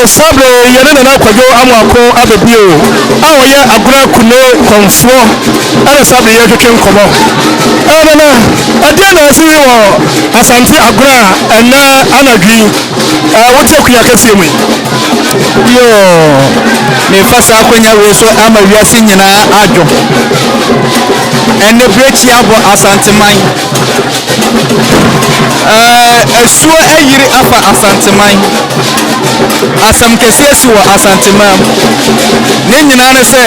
Sabre yana na kwajo amwako abebio awo ya agura kune komfo ana sabre ya twetwe komo ana na adia na asi wo asante agura ana anadwi wote kuya kase mu yo me fasa akonya we so ama wiase nyina adwo enne brechi abo asante man esuo ayiri afa asante man asam kesi esi wo asante man ne nyina ne se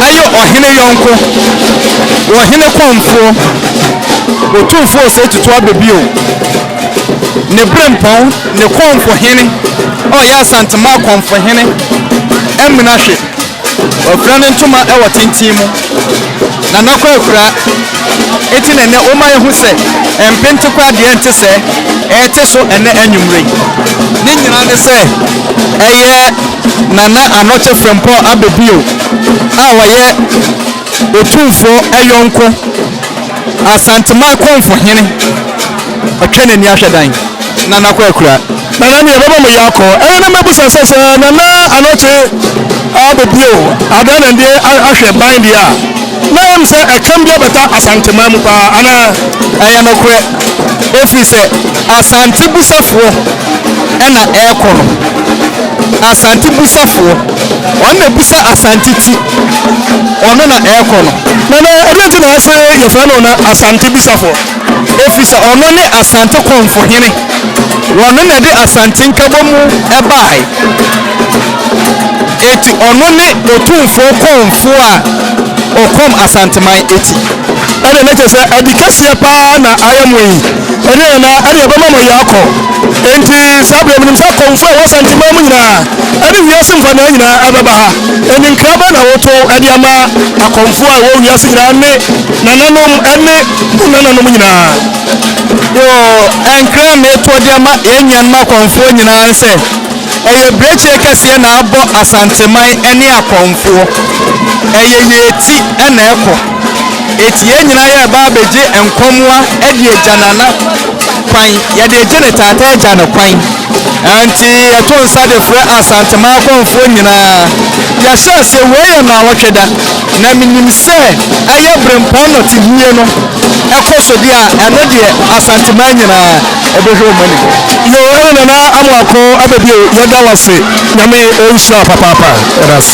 ayo ohene yonko wo hene komfo Otumfour se tutu abebio ne brempon ne komfo hene o ya asante ma komfo hene emina hwe ofrane ntuma e wotintimu na nakwa ekura eti na ne oma yehu se empente kwa de ente se ete so ene anwumre ne nyina ne se eye nana anoche frempo abebio a waye Otumfour ayonko asante ma komfo hene otwene ni ahwedan na nakwa ekura nana mi baba mo yako na mabusa sese nana anoche abebio adana ndi ahwe ban dia na am se ekambia beta asante mamu pa ana aya no kwe ofise asante busafo ena ekono asante busafo onna busa asante ti ono na ekono nana erenti na ase ye fa no na asante busafo ofise ono ne asante komfo hene wono na de asante nkabomu ebai eti ono ne Otumfour komfo a okom asanteman eti ana na tese adikasia pa na ayamwe ene na ene baba mo yako enti sabre minim sa komfo wo santeman mu nyina ene wiase mfa na nyina ababa ha eni nkraba na woto ade ama akomfo a wo wiase nyina ne nananom ene nananom nyina yo enkra me to de ama enyan ma komfo nyina nse eye breche kese na abo asanteman ene akomfo eye yeti ena eko eti enyina ya ba beje enkomwa edi ejanana kwan ya de ejene tata ejana kwan anti eton sa de fre asantema komfo nyina ya sha se weye na wotweda na minim se aye brempon no ti hie no ekoso dia eno de asantema nyina ebehwe mani yo ene na amwako abebio yeda wase nyame onsha papa eras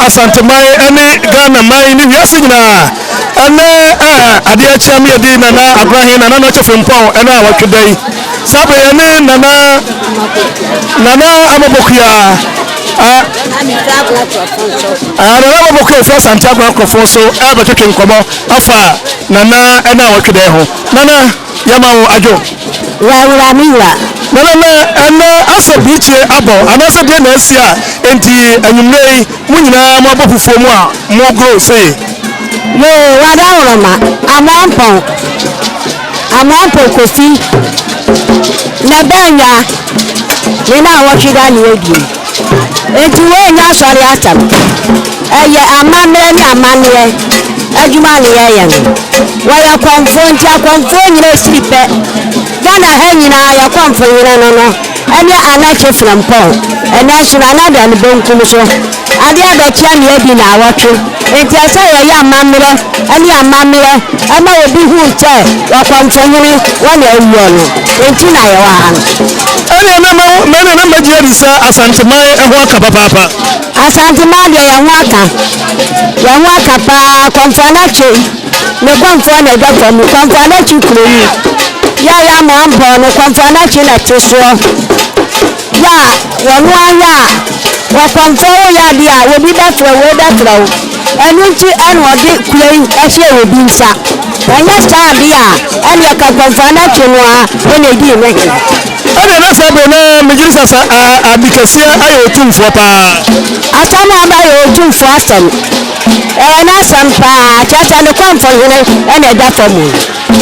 asantemai ene Ghana mai ni wiase nyina ene ade chiam ye di Nana Agonamanhene Nana no chefempon ene awatwedai sabe ene Nana amabokuya Nana amabokuya fo Santiago ankofo so betwetwe nkomo afa Nana ene awatwedai ho Nana yamawo ajo Wawura miwa Nana asa biche abo anasa de na asia enti anyumrei munyina mo abofufuo mu a mo grow say no wadawroma amampo kofi na benya ni na wachida ni odi enti we nya sori atam eye amamre ni amanre adwuma ne yeyen waya komfo nti akomfo nyina siripe Ghana ha nyina ya komfo nyina no ene anache from Paul ene so anada ne bonkum so ade adotia ne adi na awotwe enti asa ye amamre ene amamre ama obi hu nche wa komfo nyina wana awuo no enti na ye wa han ene na magia risa asantemai eho aka papa asantemai de ya hu aka pa komfo na che ne komfo na gato mu komfo na chi kuro ya mo ambo no komfo na chi na che so ya wonu aya wa komfo ya dia wo bi datra enu nti enu odi kuro ehie wo bi nsa anya sta dia enu ya ka komfo na chi no a ene di ne ene na sabe na mejirisa sa abikasia ayo Otumfour pa asama abayo Otumfour asem na sampa chacha ne komfo hene ene da fomu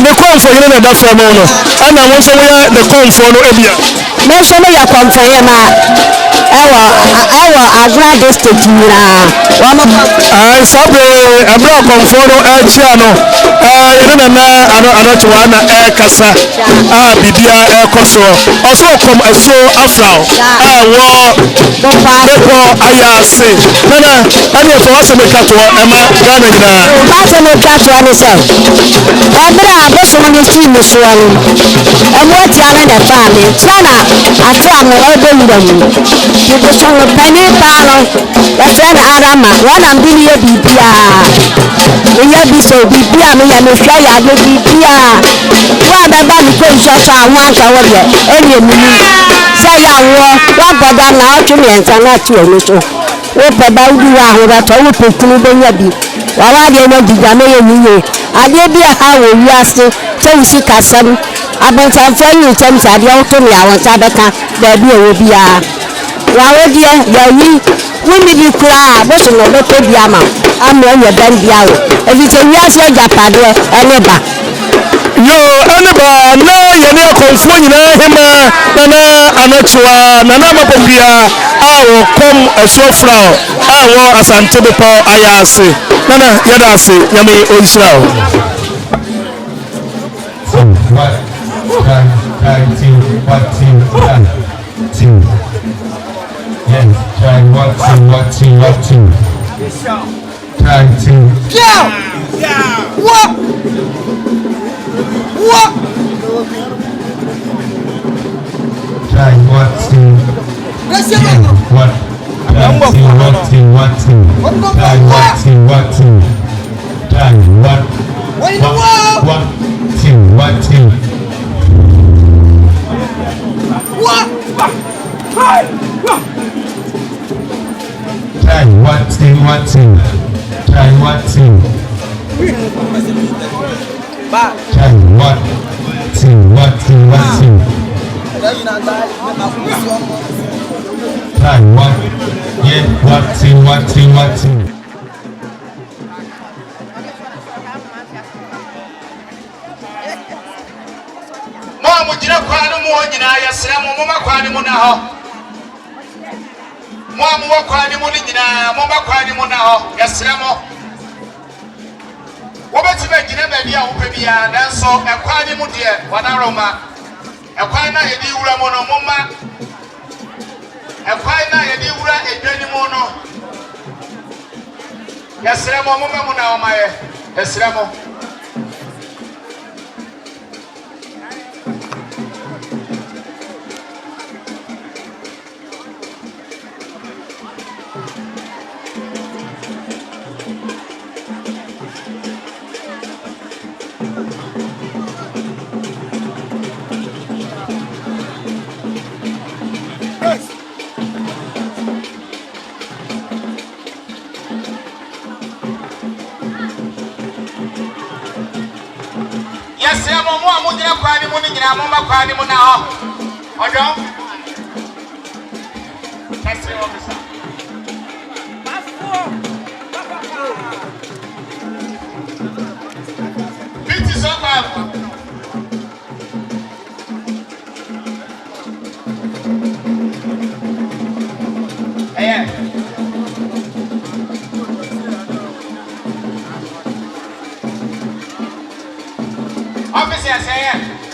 ne komfo hene na da fomu no ana won so we the komfo no ebia me so me ya komfo hene ma ewa Agra district nyina wa mo sabe abra komfo no achia no yene na anotwa na kasa bibia ekoso oso kom eso afrao wo popo ayase nana ani fo wase me kato ema Ghana nyina wase me kato ani se abra aboso mo ni team so ani emo tia na da fa me tia na ate amo ebe ndamu ibo so no pani pa no ya friend Adama wana mbili ye bibia iya biso bibia me ya me hwa ya de bibia wa baba mi ko nso so awon aka wo de eni emini say ya wo wa boda na otu mi ensa na ti oni so wo baba udu wa ho ba to wo pekunu be nya bi wa wa de no diga me ye niye ade bi ha wo wiase so usi kasam abonta fanyu tem sa de wo to mi awon sa beka da bi wo bia wa wo de ya yi wini bi kura bo so no be to bia ma amro ye ban bia wo ebi se wiase japade ene ba yo ene ba na yene komfo nyina hema na anachwa na mapopia awo kom esofrao awo asante bepo ayase nana yada ase nyame oisrao nyina mo ba kwa ni mo na ho ojo next officer It is over. Hey. Officer, say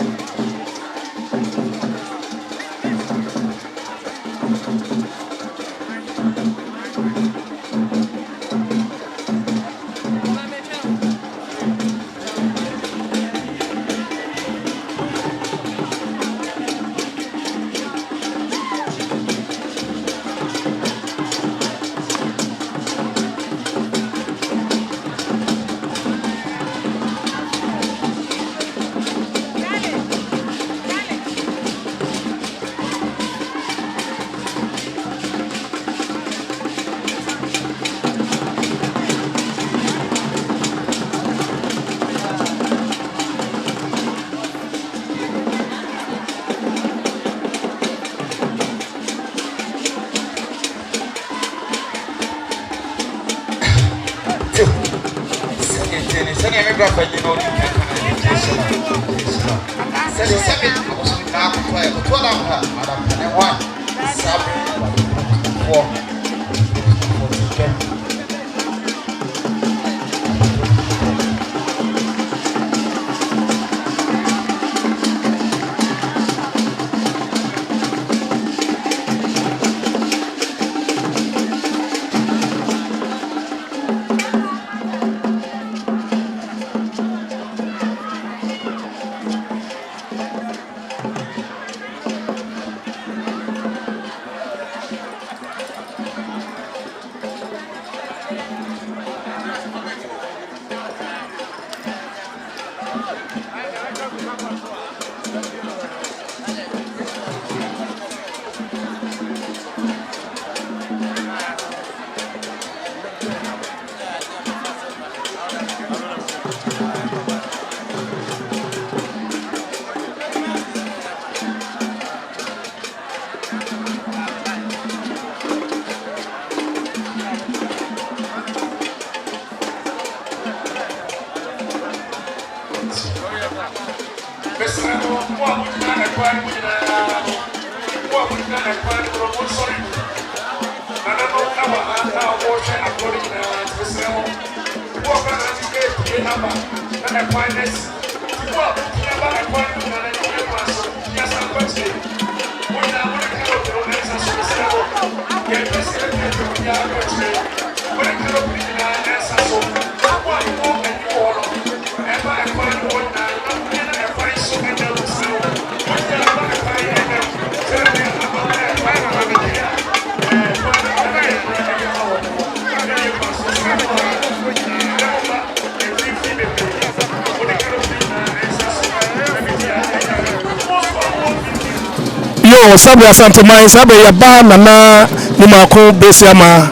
sabe asante mai sabe ya ba nana ni mako besiama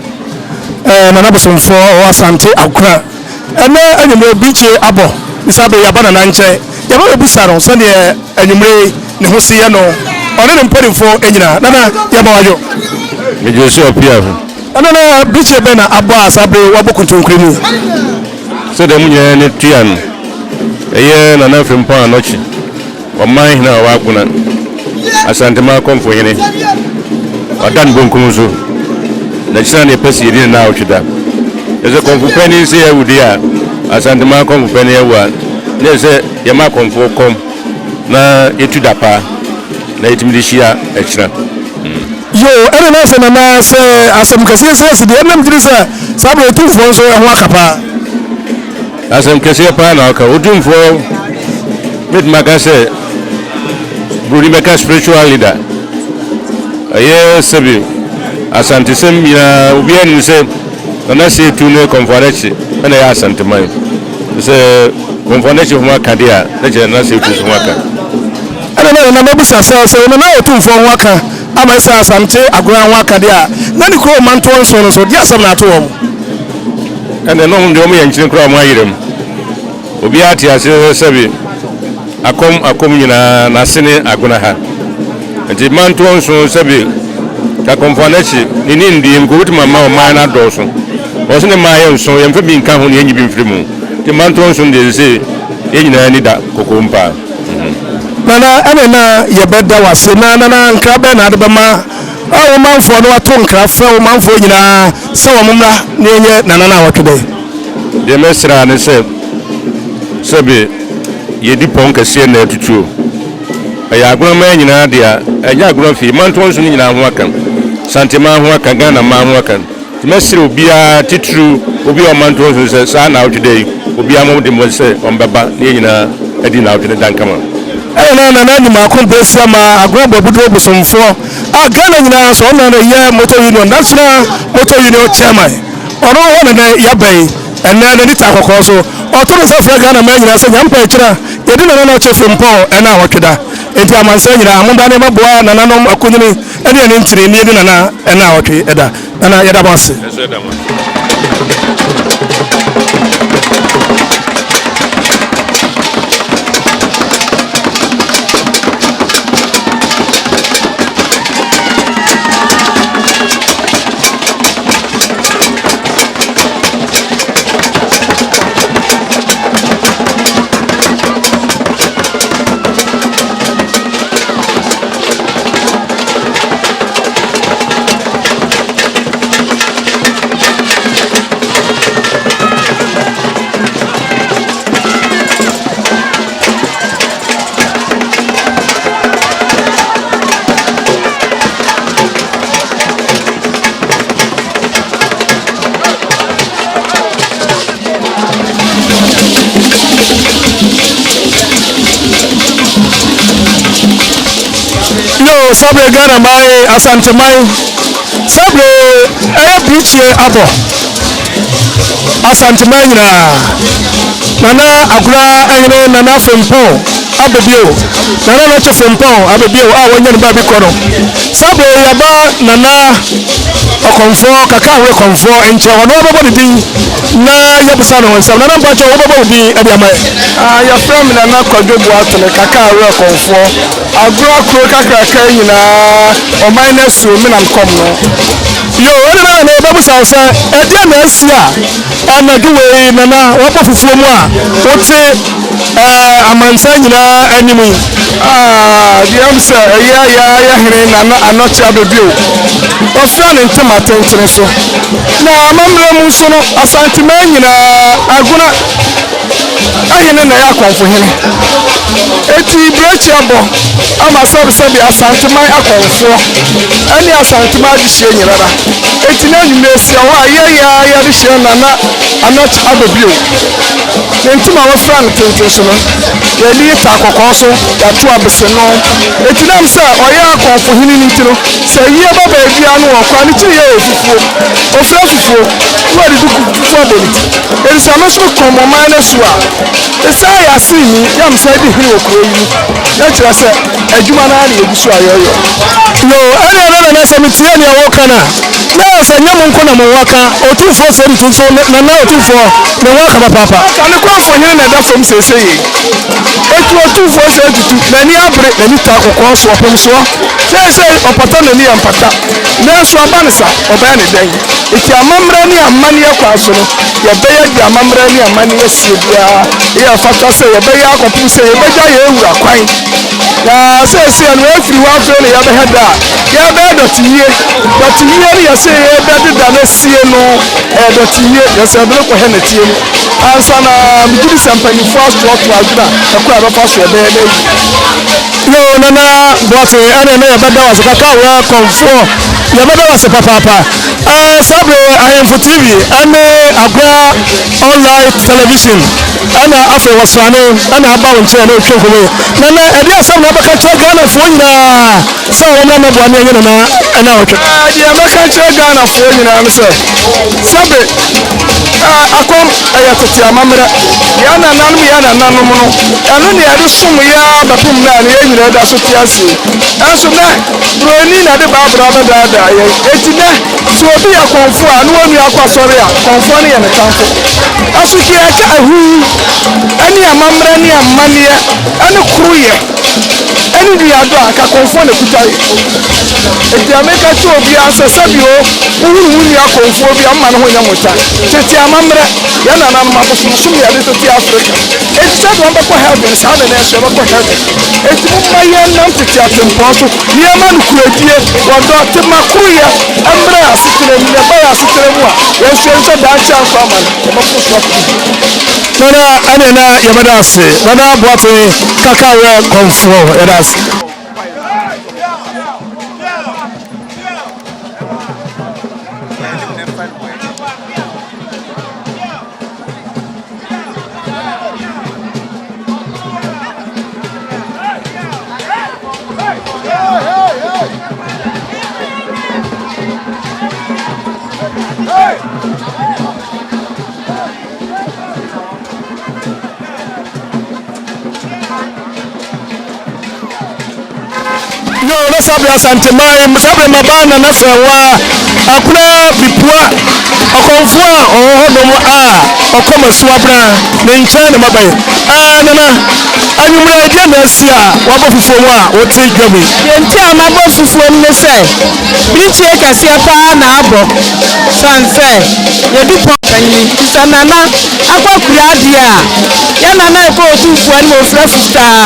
nana Otumfour o asante akra ene anyime biche abo ni sabe ya ba nana nche ya ba bisa no so de anyimre ne ho se ye no one ne mpodifo enyina nana ya ba wajo me josi opia nana biche be na abo asabe wabo kuntunkremi so de munye ne tuan eye nana fempo anochi o man hina wa guna asante ma komfo hene wadan bonkum so na china ne pesi yedi na otweda eze komfo pani se yewudi a asante ma komfo pani ewa ne se ye ma komfo kom na etuda pa na etimidi hia echira yo ene na se na se asem kase se de nam diri se sabe Otumfour so ho akapa asem kase pa na ka Otumfour mit magase Brudimeka spiritual leader aye sabi asante sem ya ubia ni se na se tu ne conference na ya asante mai se conference ho aka dia na je na se tu ho aka ana na mabisa se na Otumfour ho aka ama se asante agora ho aka dia na ni kro manto nso no so dia asam na to wo ana no ndo mo ya nchine kro mo ayirem obi ati ase sabi akom nyina na sene agona ha nti manto nso sabi ka komfo na chi ni ndim ko wutima ma ma na doso o sene ma ye nso ye mfa bi nka ho ne enyi bi mfiri mu nti manto nso de se ye nyina ni da kokompa nana ene na ye beda wase na nkra be na de ma awo manfo no ato nkra fa wo manfo nyina se wo mumra ne enye nana na wotwe de mesra ne se sabi ye di pon kase na tutuo aya Agonamanhene nyina dia anya agona fi manto nso nyina ho aka santima ho aka Ghana ma ho aka mesra obia titru obi o manto nso se sa na wotwe obia mo de mo se ombeba ne nyina adi na wotwe dankama na nyuma kompresa ma agora bobudo busomfo Ghana nyina so na ye motor union that's na motor union chairman ono wona na ya bai enne na dita kokko so otoro se fra Ghana ma nyina se nyampa ekira yedi na chefempo ena wotweda enti amansa nyina amunda ne maboa na nanom akonyini ene ne ntiri ne yedi na ena wotwe eda na yeda boss sabre Ghana mai asante mai sabre bichi abo asante mai nana agura ayine nana fempo abebio nana no chefempo abebio wanya ba bi kono sabre yaba nana okomfo kaka we komfo enche wono bobo di na yabusa no nsam nana mpacho wo bobo di adiama ya from nana kwadwo atone kaka we komfo agura kro kaka nyina o minus me nam kom no yo wana na babusa se edia na asia anaduwe nana wo pofufuo mu a wote amansa nyina animu diam se ya hene nana anochi abebio o fra ne ntama tenkyere so na amamre mu so no asante ma nyina aguna ahene na ya konfo hene eti brechi abo ama sabi asante ma akonfo ani asante ma di hye nyirara eti na nyume sia wa ya di hye nana anochi abebio ne ntama wo fra ne tenkyere so no ya li ta kokko so ya to abese no eti nam se oya akonfo hene ni ntiro se ye baba ebi anu okwa ni chiri ye ofufuo ofra fufuo wa di duku fufuo boniti erisa no so komo ma na so a esa ya sini yam se di hiri okro yi ya kira se adwuma na na egusu ayoyo yo ana na se mitie ni awo kana na se nyam nko na mo waka Otumfour se mtunso na Otumfour na waka papa kana ko afo hiri na da fam sese yi etu Otumfour se tutu na ni abre na ni ta kokko so opem so se opata na ni ampata na so abanisa oba ne dan iti amamra ni amani akwa so no ye beya di amamra ni amani asie bia ye afata se ye beya akopu se ye beja ye ewura kwan na se no afiri wa afre ne ye beheda ye be dotiye ni ye se ye be dida na sie no dotiye ye se be ko he na tie no ansa na mjiri sampani first work to aguna akwa ba fa so be na yo nana boate ana na yabada wa kaka wa komfo yabada wa papa sabre Ahenfo TV ane agwa online television ana afi wasane ana aba wonche na otwenkomo nana edi asam na baka che Ghana fo nyina sa wo na mabo ane nyina na ana otwe di amaka che Ghana fo nyina no se sabre akom ɛyɛ tete amammerɛ yɛn nananom no ɛno ne yɛde som yɛ bɛpem no a ne yɛn nyinaa da so te ase ɛnso na buroni na de baabra bɛdaadaa yɛn eti nɛ sɛ obi yɛ kɔnfo a ne wɔnua akɔ asɔre a kɔnfo no yɛ ne tamfo ɛso kɛ yɛka ahu ɛne amammerɛ ne amanneɛ ɛne koroyɛ ɛne duado a ka kɔnfo na kuta yɛ eti ameka kyɛ obiara sɛ sɛbio wohuru wo nua kɔnfo bi ama ne ho nyɛ mota tete amammerɛ yɛn nananom abosom yɛde tete Africa eti sɛ de wɔbɛkɔ heaven saa de na ɛsɛ wɔbɛkɔ heaven eti momma yɛn nam tete atempɔn so nneɛma no kuradie wɔdɔ tema koroyɛ mmerɛ asetena mu yɛba yɛ asetena mu a yɛnhyɛ sɛ daakye ankɔ ama no yɛbɛkɔ so akɔ nana ɛne na yɛbɛda ase nana aboate kakawɛ kɔnfoɔ yɛda ase sabia santemai sabia mabana na sewa akuna pipua okonfo a ohodom a okomasua bra ne nkyɛn ne mabai nana anwumre dia na asia wabɔ fufuo mu a wote dwami yenti a mabɔ fufuo mu ne sɛ bichie kɛseɛ paa na abɔ sanse yɛdu pɔ kanyi sɛ nana akɔkura adeɛ a yɛ nana ɛkɔ otumfoɔ ne ofra futaa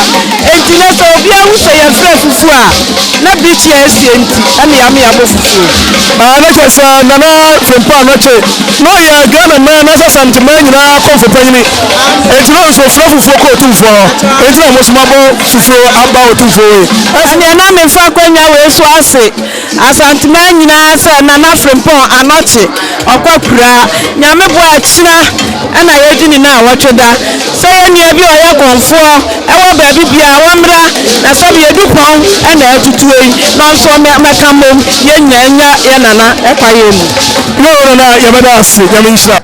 enti ne sɛ obi ahu sɛ yɛfrɛ fufuo a na bichie asie nti ɛne yame yɛabɔ fufuo na kyɛ sɛ nana fempo anɔkye na ɔyɛ Ghana ma na sɛ santema nyinaa kɔmfo panyini enti na ɔsɛ ofra fufuo kɔ otumfoɔ enti na mosoma bɔ fufuo aba otumfoɔ ɛne na memfa akɔnya wei so ase asantema nyinaa sɛ nana fempo anɔkye ɔkɔkura nyame bo akyira ɛna yɛdi ne na awɔtwe da sɛ yɛnua bi ɔyɛ kɔnfoɔ ɛwɔ baabi bia wɔmmra na sɛ yɛdi pɔn ɛna ɛtutuo yi na nso mɛka mmom yɛnya yɛ nana ɛkwa yɛ mu no na yɛbɛda ase nyame nhyira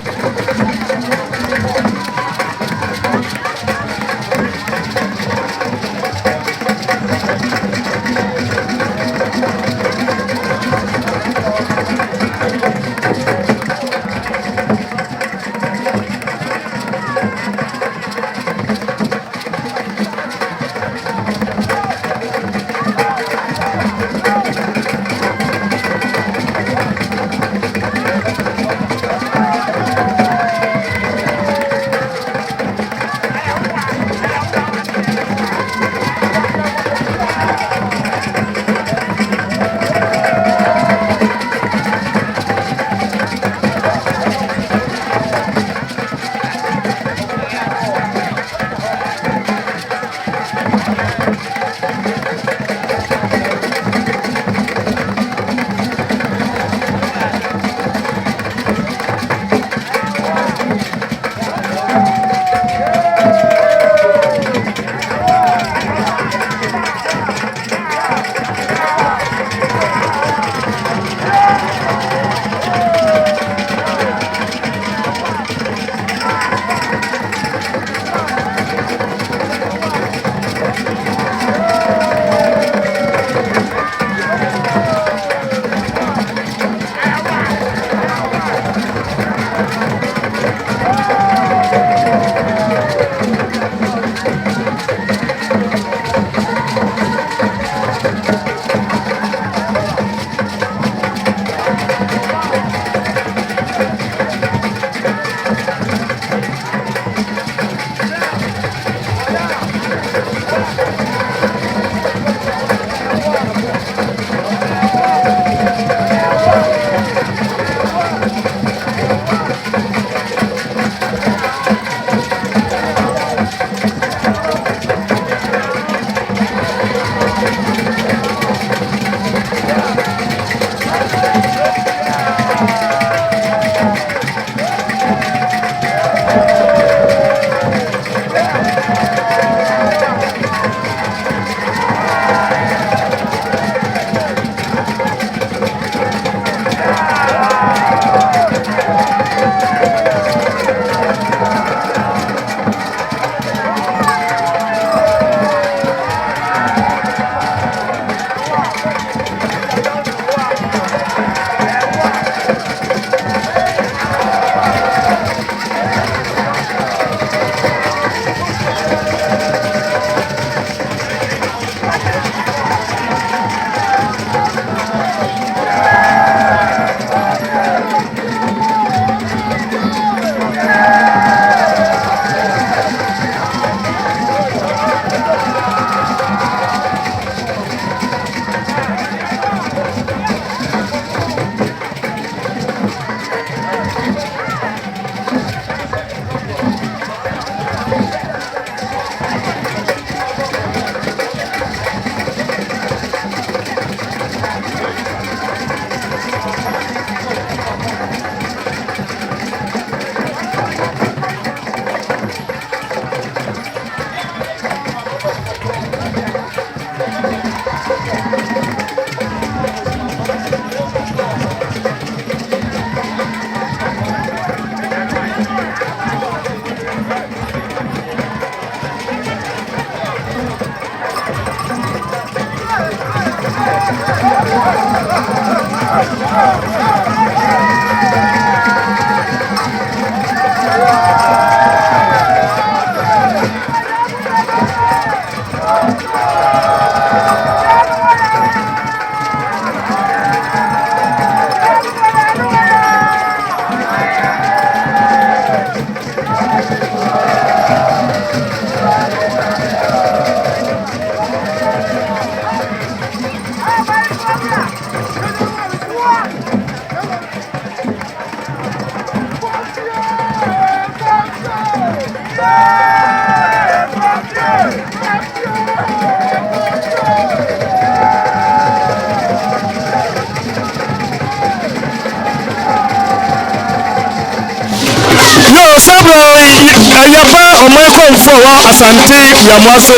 Ayaba ọmọ komfo wa asante yamwase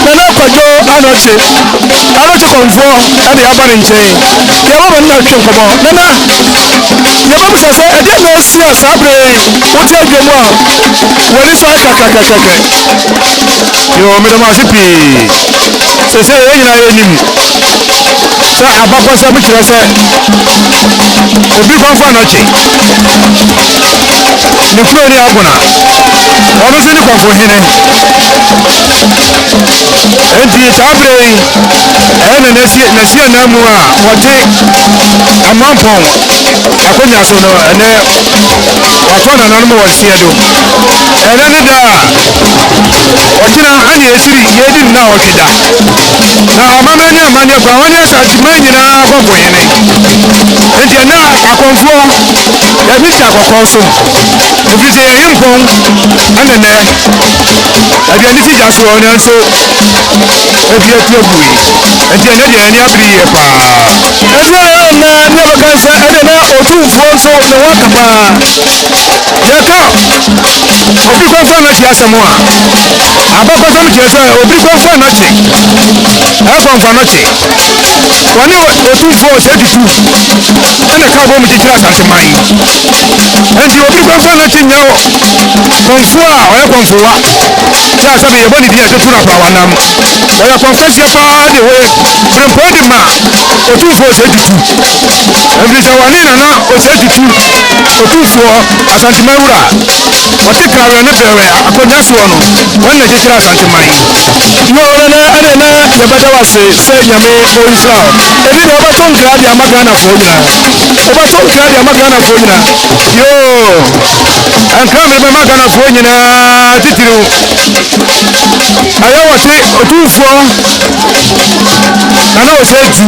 nana kwajo anoche komfo ade aba ne nche yaba ba na twe nkomo nana yaba musa se ade na osi asabre wote adwemu a woni so akakakakaka yo me do ma sipi se yina yenim sa abakwa se mu kire se obi komfo anoche ni kuro ni aguna ọdún sí ní kọ̀ọ̀fọ̀ hene enti sábẹ̀ ẹ̀ẹ́nà nẹ̀sí ẹ̀nà mu a wọ́dé amanpọ̀n akọ́nyà so no ẹ̀nẹ́ wàtọ́ nà nánú wọ̀ sí ẹ̀dọ̀ ẹ̀nẹ́ ní dà ọ̀kyerá ányà esiri yẹ́dì nà ọ̀tweda na ọmọmọ ní àmànyẹ kọ́ àwọn yẹn sàtìmọ́ nyinaa kọ̀ọ̀fọ̀ hene enti ẹ̀nà akọ̀nfọ̀ yẹbi ti akọ̀kọ̀ so ebi sẹ yẹn mpọ̀n ẹnẹnẹ aduane ti gya so wɔ ne nso ebi etu egui eti ɛnyɛ deɛ ɛni abiri yie paa ɛdi a na ne bɛka sɛ ɛde na Otumfour nso ne ho aka paa yɛka obi kɔnfa n'akyi asɛm a abakɔsɛm kyerɛ sɛ obi kɔnfa n'akyi ɛkɔnfa n'akyi wɔne Otumfour hyɛ tutu ɛna ka bɔ mu kyekyere asanteman enti obi kɔnfa n'akyi nyɛ kɔnfo a ɔyɛ kɔnfowa kyɛ sɛ bɛyɛ bɔ ne din a ɛtutu na pawa nam ɔyɛ kɔnfɛseɛ paa de wɔ firempo de ma Otumfour hyɛ tutu ɛfiri sɛ wɔne nana ɔhyɛ tutu Otumfour asanteman wura wɔte krawɛ ne bɛwɛ akɔnya soɔ no wɔn na kyekyere asanteman yo nana ɛne na yɛbɛda wase sɛ nyame ɔnhyira ebi na ɔbɛtɔ nkra de ama Ghanafoɔ nyinaa ɔbɛtɔ nkra de ama Ghanafoɔ nyinaa yo nkra me bɛma Ghanafoɔ nyinaa titiriw ayɛ wɔte Otumfour nana ɔhyɛ tu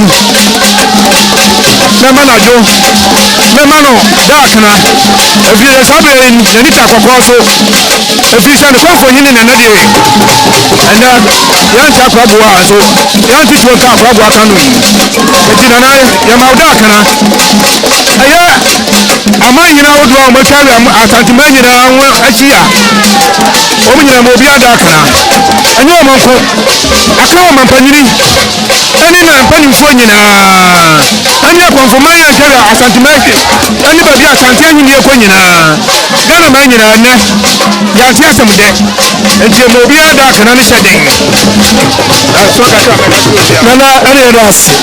mɛma nadwo mɛma no daakena efiri sɛ saa bɛyɛ n'ani ta kɔkɔɔ so efiri sɛ ne kɔnfo hene nana deɛ ɛnɛ yɛnte akoraboa a nso yɛnte tuo ka akoraboa ka no yi eti nana yɛma wo daakena ɛyɛ ama nyinaa wodoɔ a wɔmatwa asantema nyinaa ho akyi a wɔn nyinaa ma obi adaakena ɛnyɛ wɔn nko aka wɔn mampanyini ɛne na mpanyinfoɔ nyinaa ɛne akɔnfoma yɛ ntɛrɛ asantema ɛne baabi asante ahenni ɛkɔ nyinaa Ghana man nyinaa nnɛ yɛante asɛm dɛ enti ma obi adaakena ne hyɛ den nana ɛne yɛda ase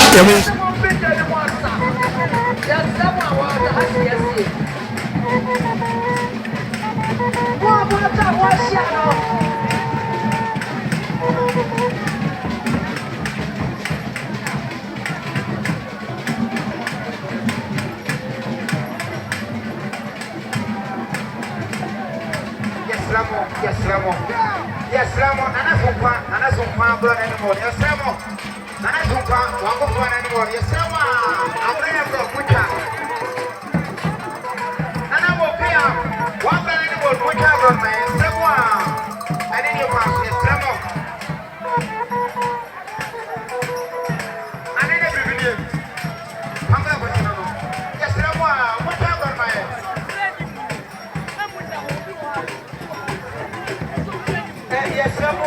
Yes, Ramon, and that's one burn anymore. Yes, Ramon, and that's one burn anymore. Yes, Ramon, I'm ready for a good time. And I will pay up one burn anymore. Good time on my yes, Ramon. I didn't know what yes, Ramon. I didn't believe it. I'm going to put it on. Yes, Ramon, what time on my head? Yes, Ramon.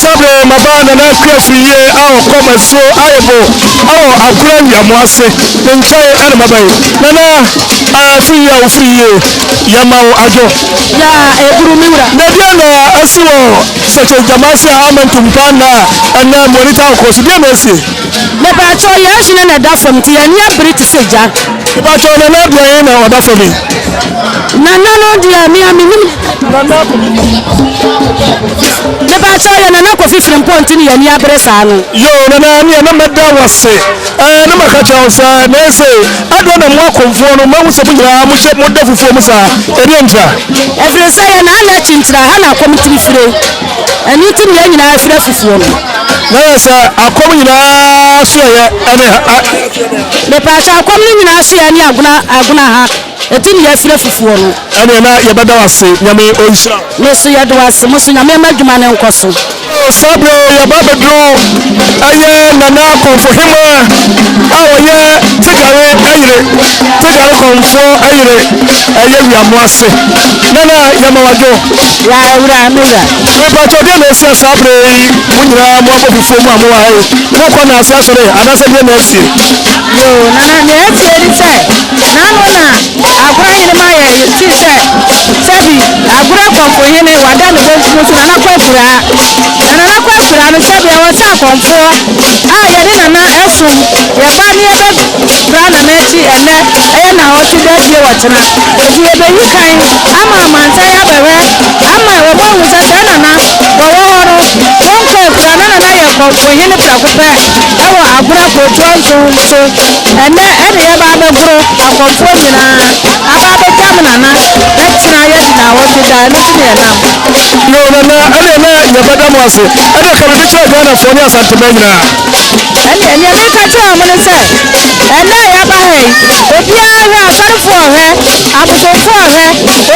Sabre mabana na krefiye awo komaso ayebo awo akura yamwase nkai ana mabai nana afiya ofiye yamawo ajo ya eburu miura na dia na asiwo seche jamasi amantumpa na ana monitor ko so dia na si me ba cho ya shine na da fam ti ya nya briti seja ba cho na na dia na oda fami na no dia mi nim na na me ba cho ya na ko fifiri point ni ya ni abresa no yo na ni na meda wase na makacha osa na se ado na mwa komfo no ma muso bunyira mu hye moda fufuo musa eri entra efresa ya na na chintira ha na komtiri fire ani tim ya nyina afira fufuo no na yesa akom nyina so ye ene me pa cha akom ni nyina so ya ni aguna ha etim ya afira fufuo no ene na ye beda wase nyame onhira me so ya do wase muso nyame madwuma ne nkoso sabre ya babedro aye nana komfo hema awoye tigare komfo ayire aye wiamoase nana yamawajo ya ura mira me pato de na sia sabre munyira mo abofufo mu amowa aye ko na sia sore adase de na esi yo nana ne eti eri se nanu na agura yire ma ye ti se sebi agura komfo hene wada ne bo musu nana kwafura no sebi awon sa komfo ye de nana esum ye ba ni ebe bra na na chi ene na o ti de die wotena edi ebe yi kan ama manta ya bewe ama wo bo hu se nana wo horo won ko kura nana na ye komfo hene prakope ewo agura ko tonto so ene ya ba be gro akomfo nyina aba be jam nana etina ye di na wo ti da ni ti na yo nana ene na ye bada mo ase ene ka bi cha gana fo ni asante manyina ene me ka cha mo ne se ene ya ba he obia he asarfo he abusofo he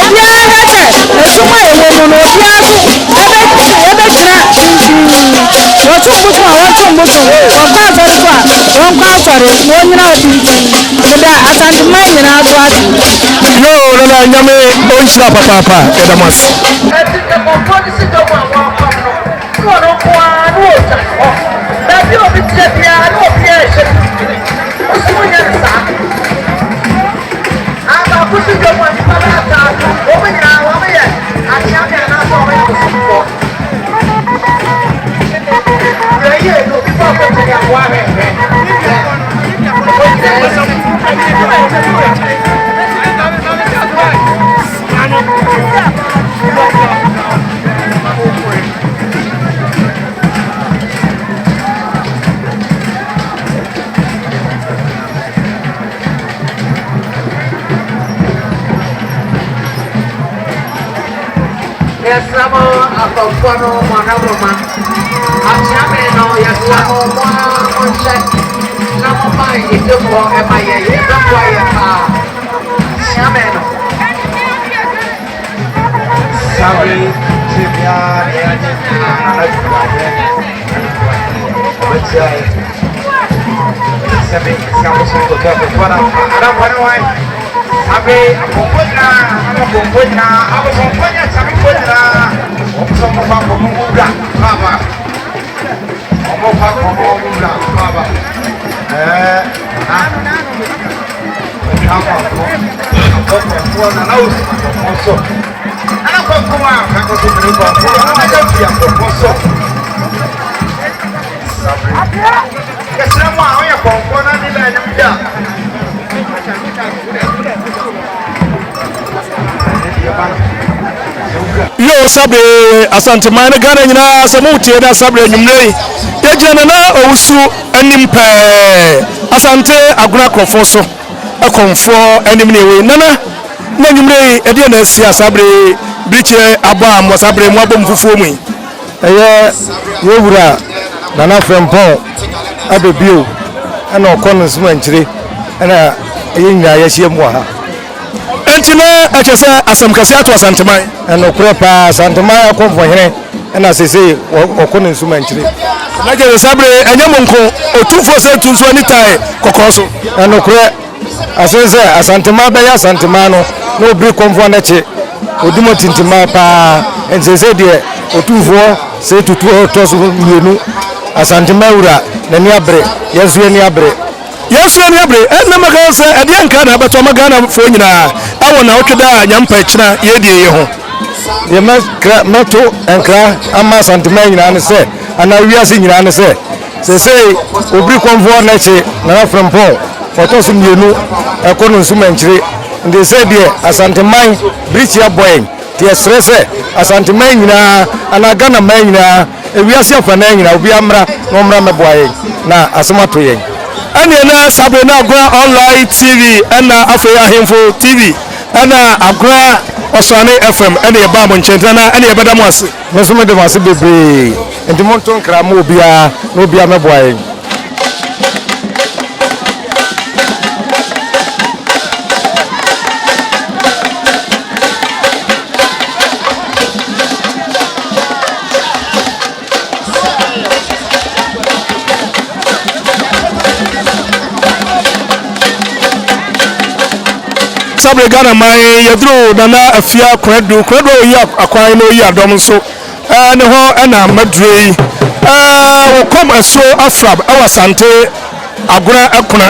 obia he se esuma ewo mo no obia so ebe kira wotumbutu wonka asarfo wonka asare mo nyina otintin da asante manyina so ati yo nana nyame onhira papa edamas Yesamo akofono mwanaroma achameno yesamo mwanche namo mai idomo emaye idomo yepa chameno sabi tibia na Bechai sabi siamo sotto capo para ara wai sabi akofono abo komponya sabi kodra omo pa ko mubra baba omo pa ko mubra baba Yo sabre asante mana gana nyina samuti na sabre nyumrei yejana na owusu anim pe asante aguna krofo so akomfo anim newe nana na nyumrei ede na asia sabre biche aba am sabre mu abom fufuo mu eye yewura nana frempon abebio ana okono nsuma nchire ana yenyina yahie mu ha entina akese asamkase ato asanteman ana okure pa asanteman akomfo hene ana sese okono nsuma nchire na je sabre enyamonko Otumfour se tunso ni tai kokoso ana okure asese asanteman be ya asanteman no no obri komfo na che odimo tintima pa ensese de Otumfour se tutu otoso mienu asanteman wura na ni abre yesu ni abre na maganse ade nka na abato magana fo nyina awo na otweda nyampa kina yedie ye ho ye mato enkra ama asanteman nyina ne se ana wiase nyina ne se se obri komfo na che na frempon otoso mienu ekono nsuma nchire nde se de asanteman brichi aboyen tie stresse asanteman nyina ana gana man nyina ewiase afana nyina obi amra no mra meboaye na asemato yen ani na sabre na agora online tv ana afei Ahenfo tv ana agora osane fm ana ye ba mo nchenta na ana ye bada mo ase meso de mase bebre ndimo nton kra mo obia no obia meboaye sabre gana mai yadro nana afia kredo yi akwan no yi adom so ne ho ana madrei okom aso afrab awasante agora akuna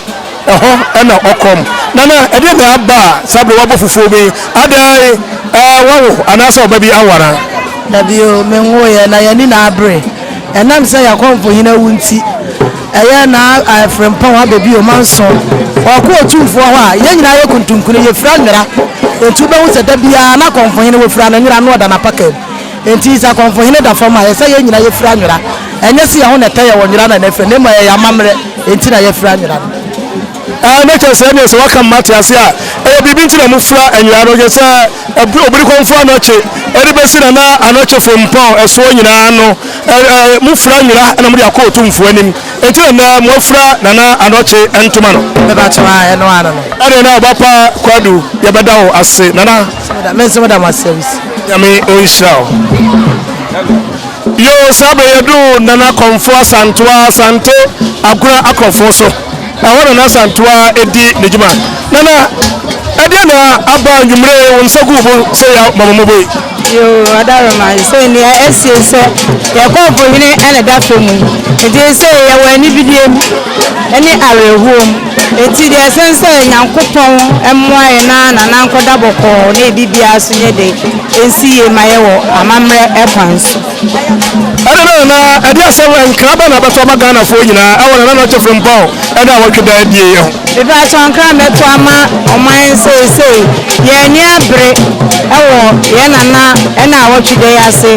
ho ana okom nana ede na aba sabre wabo fufuo bi adai wawo anasa obabi awara dabio menwo ye na yani na abre enam se yakomfo hina wunti eye na frempon abebi o manso ọkụ Otumfour ha ye nyina ye kuntunkunu ye fra nwera etu be wo da bia na komfo hene wo fra na nwera no da na packet enti isa komfo hene da forma ye se ye nyina ye fra nwera enye se ye ho na taye wo nwera na na fra ne ma ye amamre enti na ye fra nwera na che se ne so waka mate ase a bibi nti na mu fra nwera no je se obiri komfo na che eri be si na anoche frempon eso nyina no mu fra nwera na mu ya ko Otumfour anim enti na mu fra na anoche entuma no beba chama eno ana no ade na obapa kwadu ye bedawo ase nana menso da service yami oisao yo sabe yedu nana komfo asantoa asante agura akofo so awona na asantoa edi nejuma nana ade na aba nwumre wonsagu bo se ya mamomobo yo adaroma so ni esie se ya komfo hine ene da femu edi se ya wani bidiem ene arehuom eti de sense nyankopon emmoaye na nkoda boko na bibia so nye de ensi ye mayewo amamre epanso ade na ade asawa nkraba na bato magana fo nyina awona na chefrem pon ade awotweda adie ye ho beba chonkra meto ama oman se ye ni abre ewo ye nana ena awotwede ya se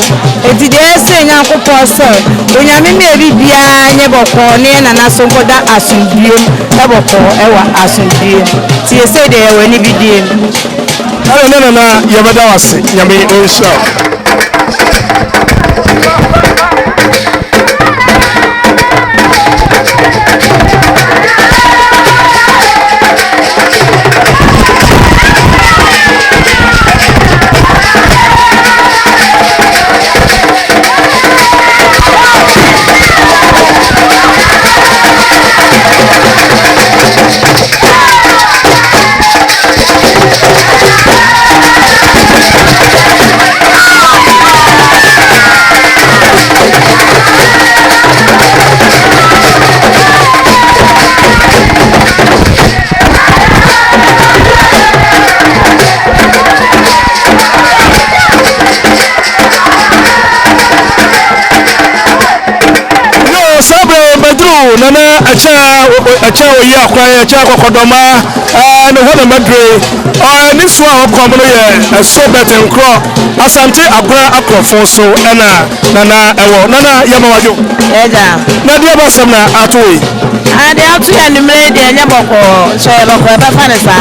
eti de se nyankopon se onyame me bibia nye boko ne nana so nkoda asundiem eboko ewa asundiem ti ese de ewe ni bidiem ade na yebeda wase nyame onsha eche oyi akwa eche akokodoma ne ho na madre ni so a okom no ye so beten kro asante agora akrofo so na ewo nana yama wajo eja na dia basam na atoyi ade atu ya nimre de nya boko so e boko e ba fane sa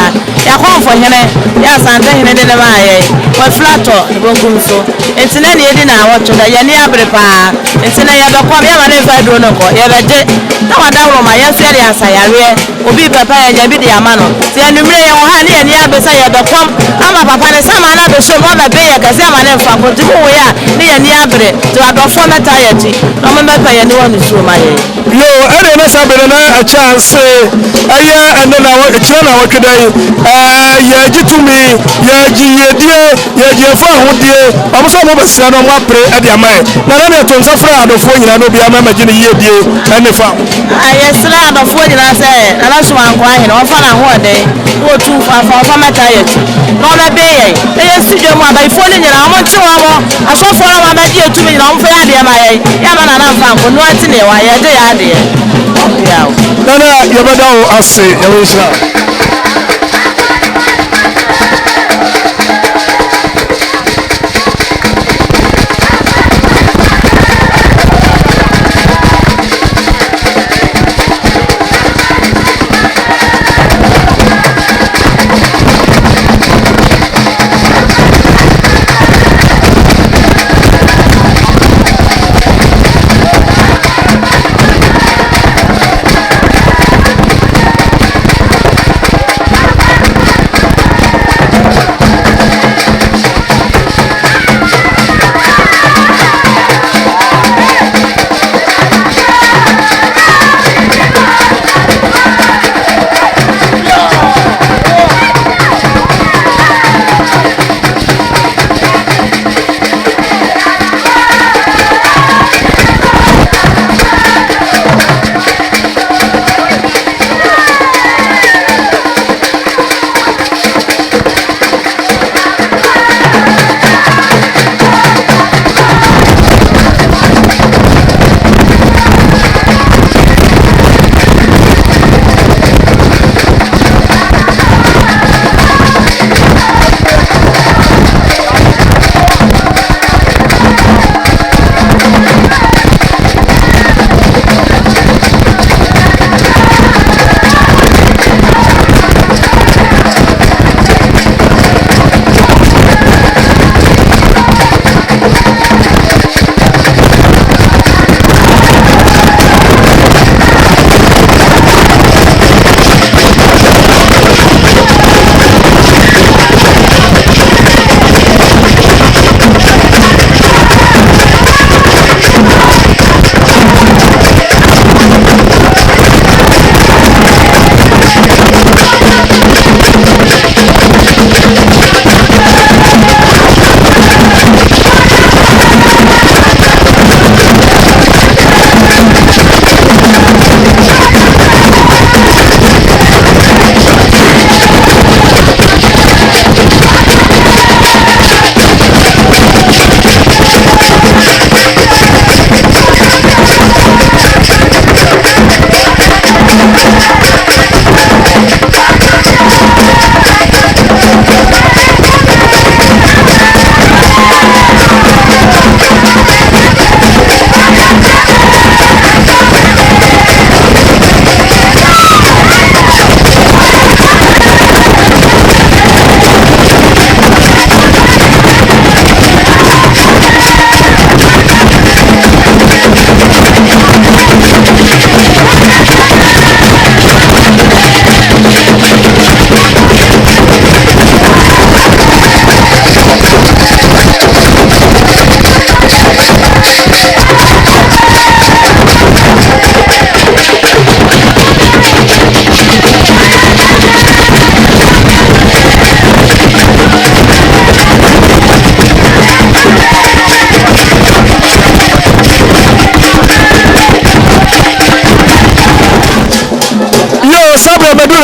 ya komfo hene ya asante hene de na maye wa flato bonkum so entina ne yedi na awoto da ya ni abre pa entina ya be kom ya ma ne fa do no ko ya be je na wada ma ya fere asayare obi papa ya nya bi de amano ti ya nimre ya ha ne ya ni abesa ya be kom ama papa ne sama na be so mo ba be ya kasi ama ne fa ko ti ko ya ne ya ni abre to adofo na tire ti no mo be pa ya ni woni so ma ye yo ere na sabere na a chance aya ande na wo kira na wo twedai ya jitumi ya jiyedie ya jefa hodie omuso mo besira no mo apre ade amai na na to nsafra adofo nyina no bia ma magine yedie ene fa aye sira adofo nyina se na so anko ahe no fa na ho de Otumfour fa meta yeti no na be ye e studio mo abai fo ni nyina mo nti wa mo asofo na ma ba di etumi nyina mo fa ya de ma ye ya ma na fa anko no ati ne wa ye de ya de ye nana yabadawo ase yawisa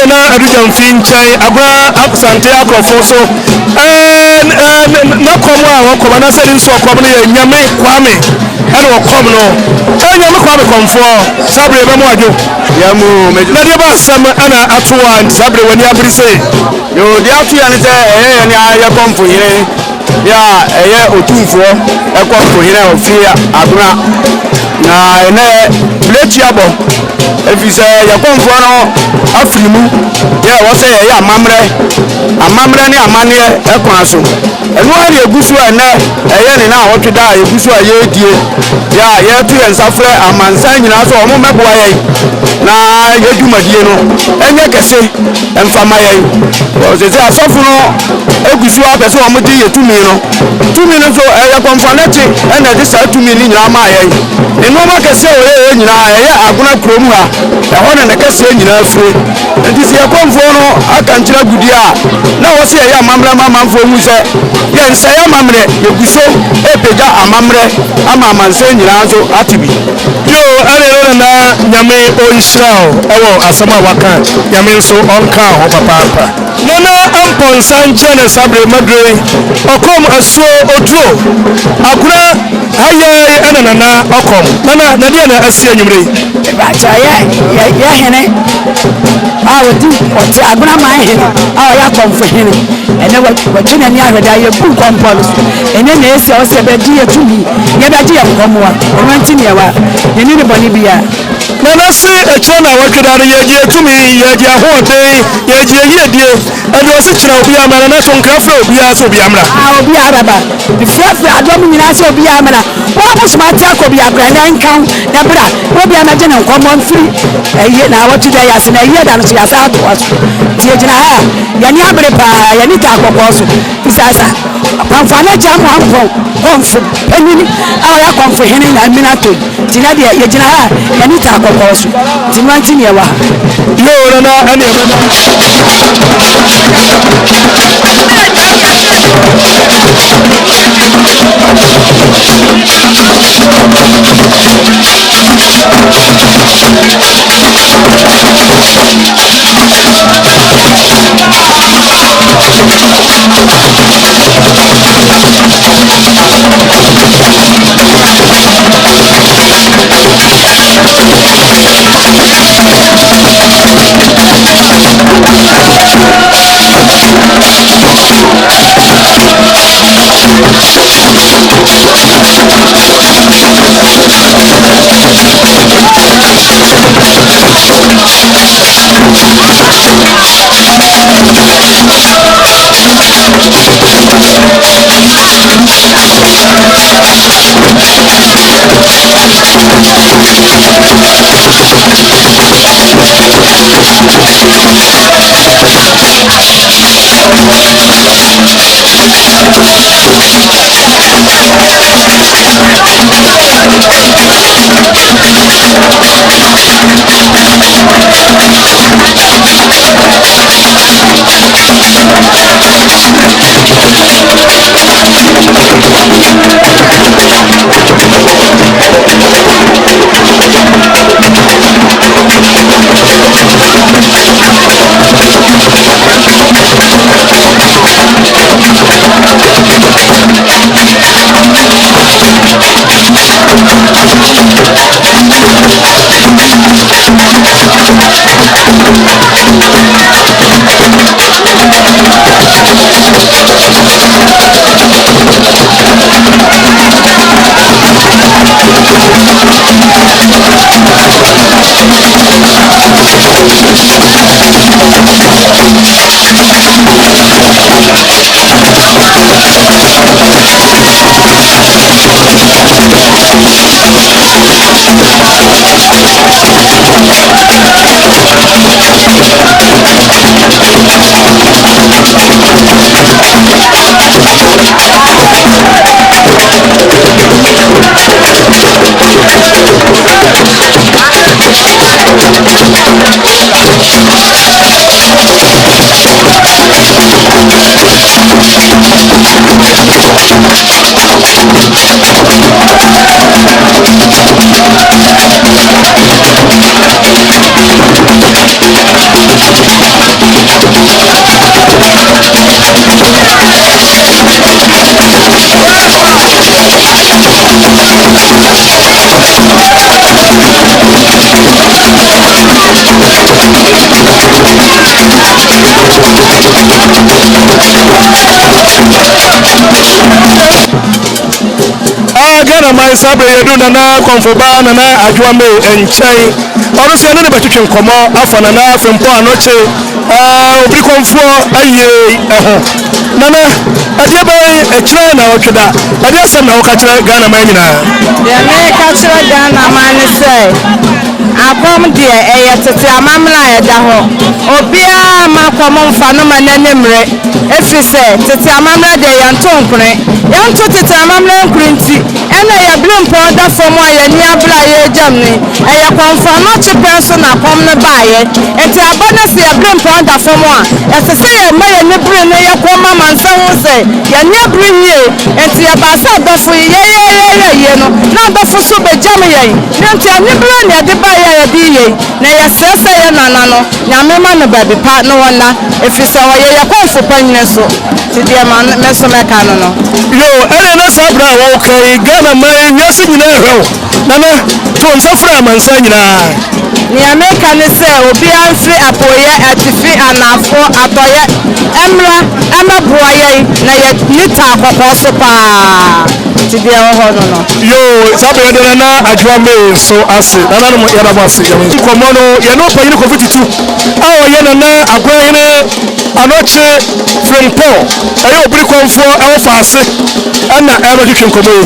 na adujan finchai agwa absante akofoso na komo a wakoma na sari so komo ne nyame kwame ɛna ɔkɔm no ɛnyɛ me kwa me kɔmfoɔ sabre bɛmu adwo yamu mejo na deɛ ba asɛm ɛna ato a sabre wani abere sɛ yo dia tu ya ne sɛ ɛyɛ ne ayɛ komfo yene ya ɛyɛ Otumfour ɛkomfo yene ofie Agona na ene bletia bo efisɛ yɛ komfo no afiri mu yɛ wɔ sɛ yɛ amamrɛ ne amaneɛ ɛkwan so ɛno ari egusu ɛnɛ ɛyɛ ne na wɔtweda egusu a yɛdie ya yɛtu yɛn safrɛ amansan nyinaa so ɔmo mɛboa yɛn na yɛdwumadie no ɛnyɛ kɛse ɛmfama yɛn wɔsɛ asɔfo no egusu apɛ sɛ ɔmo de yɛ tumi no so ɛyɛ kɔmfanɛte ɛna de saa tumi ne nyinaa maa yɛn nneɛma kɛse a wɔyɛ yɛn nyinaa ɛyɛ Agona kurom ha ɛhɔ na ne kɛse nyinaa firi nti sɛ yɛkɔmfoɔ no aka nkyerɛ gudi a na wɔsɛ yɛyɛ amammerɛ ma amanfoɔ mu sɛ yɛnsɛ yɛ amammerɛ yɛgu so ɛpagya amammerɛ ama amansan nyinaa nso ate bi yo ɛne no na nyame ɔnhyira wo ɛwɔ asɛm a waka nyame nso ɔnka ho papaapa nana ampɔnsa nkyerɛ ne sabre madure ɔkɔm asuo oduro Agona ayɛ ɛna nana ɔkɔm nana nadeɛ na asi anwummerɛ bacha yɛ hene a wɔte Agonamanhene a ɔyɛ komfo hene ɛnɛ wɔtwe n'ani ahwɛda yɛbu nkɔmpɔ no so ɛnɛ na ɛsi a ɔsɛ bɛgye yɛ tumi yɛbɛgye yɛ nkɔmmoa ɔno nti neɛwa yɛni ne bɔne bia nana se ɛkyerɛ na wɔtweda no yɛgye tumi yɛgye ahoɔden yɛgye yiedie ɛde ɔse kyerɛ obiara mmara na so nkra frɛ obiara sɛ obiara mmara obiara baba frɛfrɛ adɔm nyinaa sɛ obiara mmara wɔabosoma te akɔ bi akora na nka na bra obiara mɛgye ne nkɔmmɔ mfiri ɛyɛ na wɔtweda yɛase na ɛyɛ da no so yɛasa atoa so nti yɛgyina ha yɛne abere paa yɛne ta akɔkɔɔ so fisasa pamfane gya mo ampɔn komfo panini a ɔyɛ komfo hene na minato nti na deɛ yɛgyina ha yɛne ta akɔkɔɔ so nti no anti ne ɛwɔ ha yo nana ɛne Gana my sabre you do na komfo ba na adwa me enchen ono se ne betwetwe nkomo afa na afem po anoche obi komfo aye eho nana ade ba ekire na otweda ade asem na wokatre Gana man nyina ya me ka kire Gana man se akom de eye tete amamla ya da ho obia makom mfa no manenemre efise tete amamla de ya ntonkure ya nto tete amamla nkurinti ena ya blimpo da fomo ya ni abla ya jamni eya konfa no chipenso na kom ne baaye enti abana se ya blimpo da fomo a esese ya ma ya ne bri ne ya koma mansa ho se ya ni abri nie enti ya basa dofo ye no na dofo so be jam ye enti ani bri ne de ba ya di ye na ya sese ya nana no nyame ma no baby pa no wona efise wo ye ya konfo panyine so ti de ma me so me ka no yo ene na sabra wo kai Gana man nyasi nyina hwe nana to nsafra mansa nyina ni America ni se obi anfri apoye atifi anafo atoye emra emabuaye na ye nita akoko so pa ti de ho no yo sabe de na adwa me so ase nana no ya ba ase ya me komo no ye no pa yini ko fititu awo ye na agwahene anoche from Paul ayo obiri konfo awo fa ase ana ero twetwe komo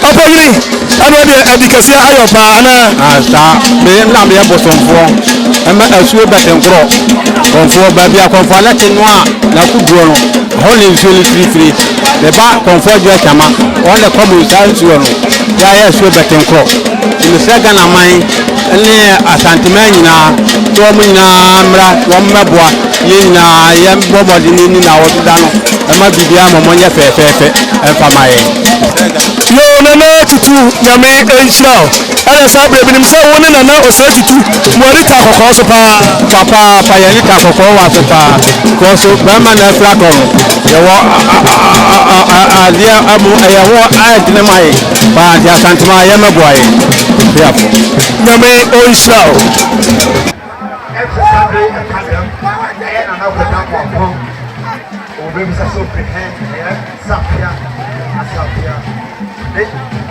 opo yini ana de adikasi ayo pa ana asa me na me Otumfour ema asuo betenkro konfo ba bia konfo la tenwa na kuduro no hole nsuo free le ba konfo jo chama on le komo sa nsuo no ya ya asuo betenkro ni se Gana man ne asantema nyina to mo nyina mra wo meboa ye nyina ye bobodi ni na wo da no ema bibia mo nya fefefe emfa maye yo nana tutu nyame enchira ala sabre binim se woni nana osatutu mori ta kokko so papa ya ni ta kokko wa so pa ko so ba ma na fra ko ye wo adia abu ya wo adine mai ba dia santima ye meboa ye yafo nyame enchira sabre akadam na na ko ta ko obi bisa so prehend ya sapia de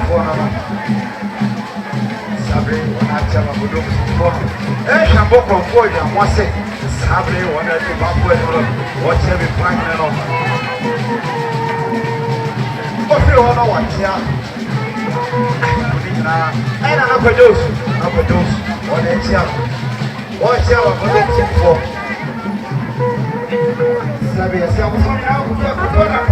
bona sabre wana chama bodo ko shambo komfo ya mwase sabre wana to babu no watch every plan no ofi wana watia na na pedos wana tia watch our bodo ko sabre ya siamo na kutona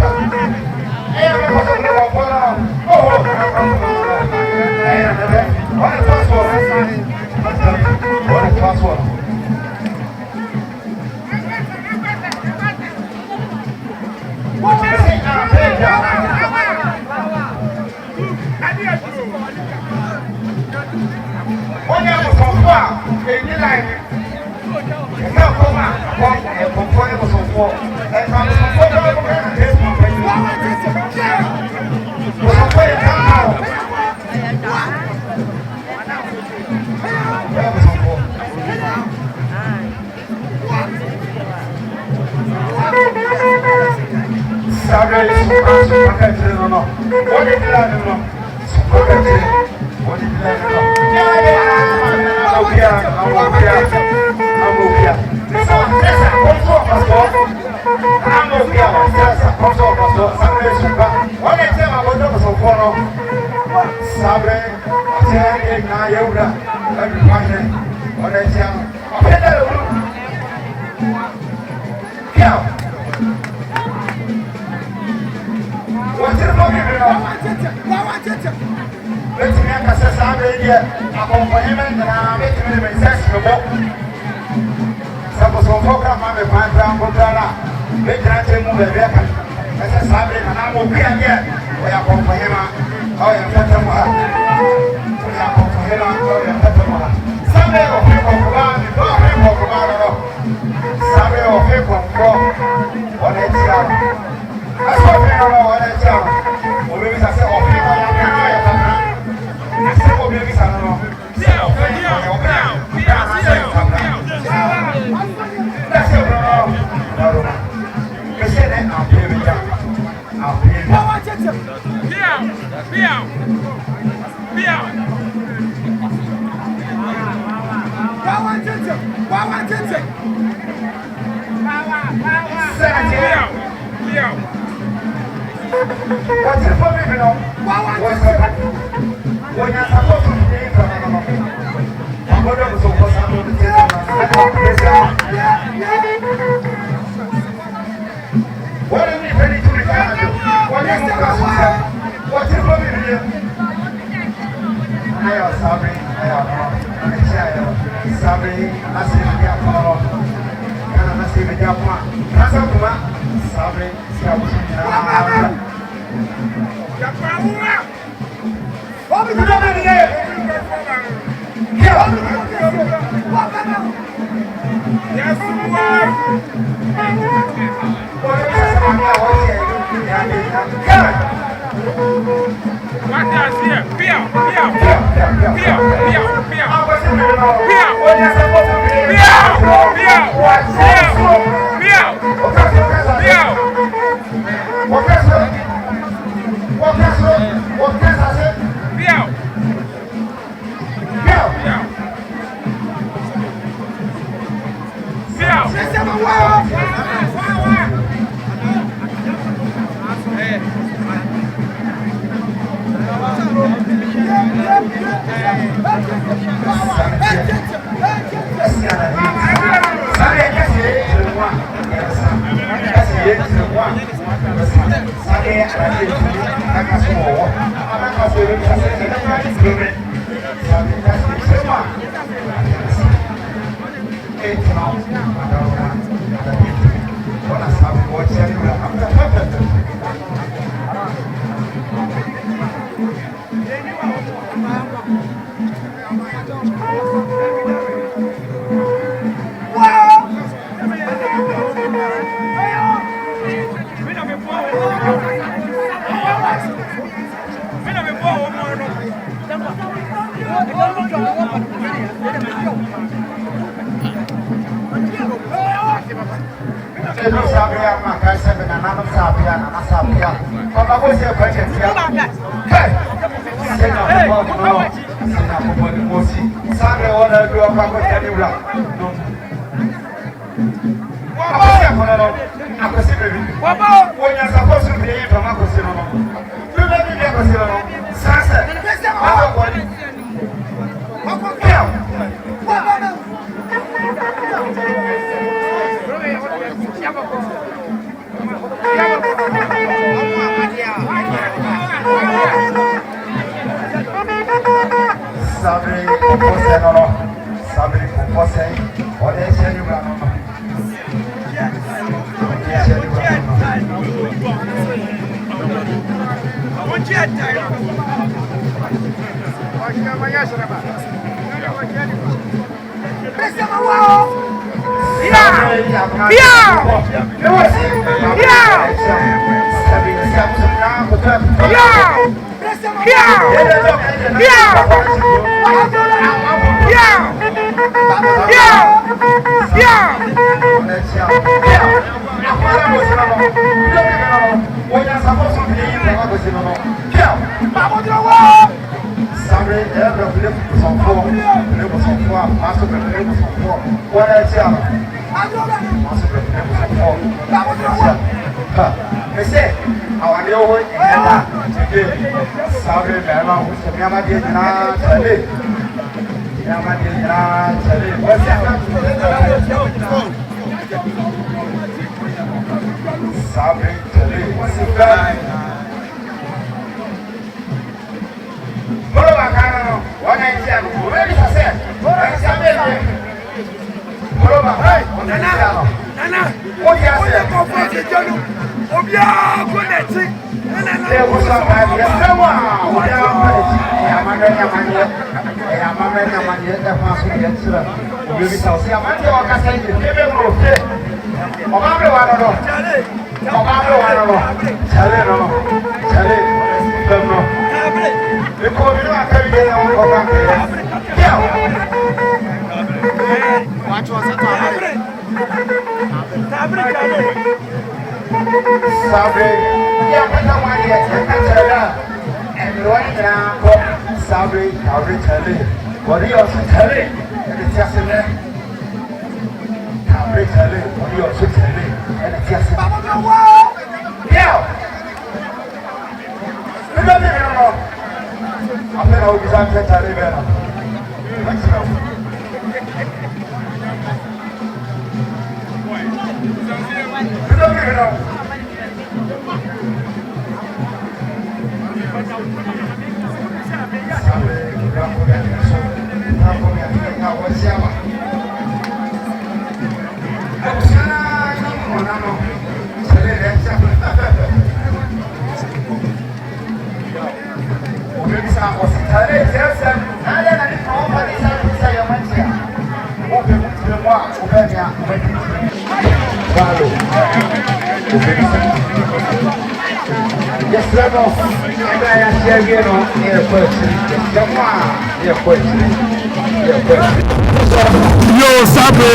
Yo, sabe,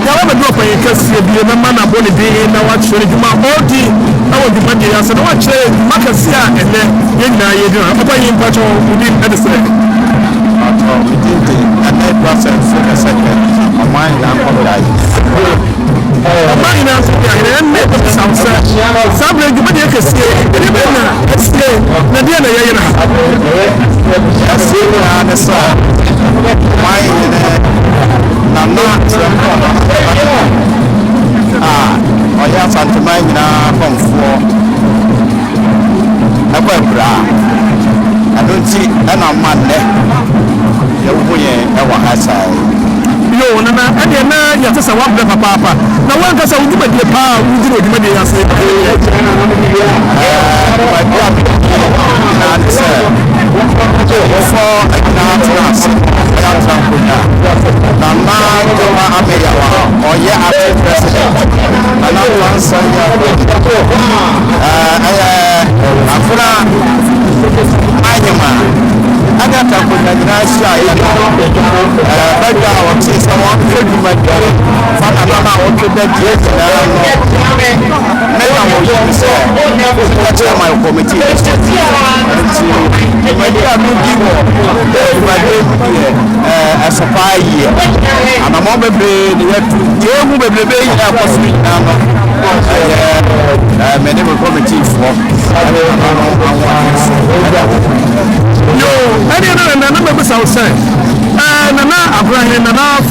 yawa be drop en kase bi na mana boni bi na wa chere juma odi na wo di bade ya se na wa chere makasi a ene yina ye di na papa yin pacho udi edese ato midinte ene process so second amai na ko dai amai na so ya ene samsa sabe di bade kase ene be na kase na dia na ye yina asi na sa mai na oya santimai na komfo akwa bra adonti ana manne ya wuye ewa hasa yo na ade na ya tsa wa bra papa na wan ka sa wudi ba de pa wudi ro di ma de ya se